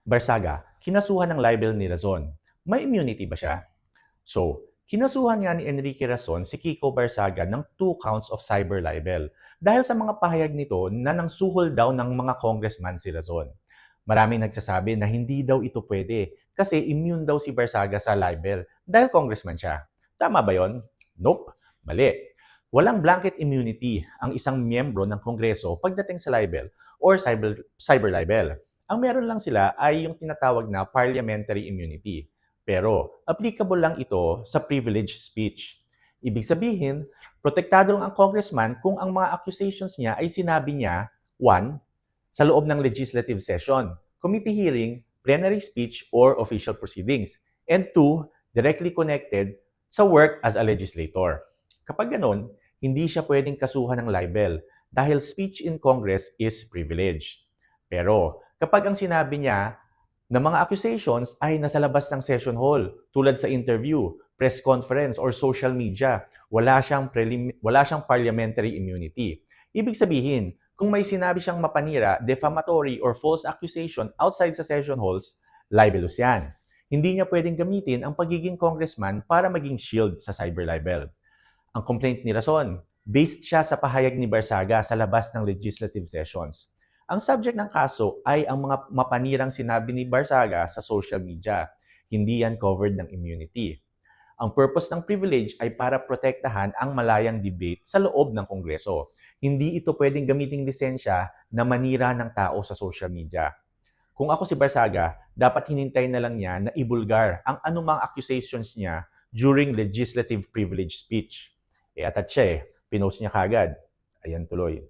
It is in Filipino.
Barsaga, kinasuhan ng libel ni Razon. May immunity ba siya? So, kinasuhan nga ni Enrique Razon si Kiko Barsaga ng 2 counts of cyber libel dahil sa mga pahayag nito na nangsuhol daw ng mga congressman si Razon. Maraming nagsasabi na hindi daw ito pwede kasi immune daw si Barsaga sa libel dahil congressman siya. Tama ba yon? Nope, mali. Walang blanket immunity ang isang miyembro ng Kongreso pagdating sa libel or cyber libel. Ang meron lang sila ay yung tinatawag na parliamentary immunity. Pero applicable lang ito sa privileged speech. Ibig sabihin, protektado lang ang congressman kung ang mga accusations niya ay sinabi niya, 1. Sa loob ng legislative session, committee hearing, plenary speech, or official proceedings. And 2. Directly connected sa work as a legislator. Kapag ganon, hindi siya pwedeng kasuhan ng libel dahil speech in Congress is privileged. Pero kapag ang sinabi niya na mga accusations ay nasa labas ng session hall, tulad sa interview, press conference, or social media, wala siyang parliamentary immunity. Ibig sabihin, kung may sinabi siyang mapanira, defamatory, or false accusation outside sa session halls, libelous yan. Hindi niya pwedeng gamitin ang pagiging congressman para maging shield sa cyber libel. Ang complaint ni Razon, based siya sa pahayag ni Barsaga sa labas ng legislative sessions. Ang subject ng kaso ay ang mga mapanirang sinabi ni Barsaga sa social media. Hindi yan covered ng immunity. Ang purpose ng privilege ay para protektahan ang malayang debate sa loob ng Kongreso. Hindi ito pwedeng gamiting lisensya na manira ng tao sa social media. Kung ako si Barsaga, dapat hinintay na lang niya na ibulgar ang anumang accusations niya during legislative privilege speech. Atat siya pinost niya kagad. Ayan tuloy.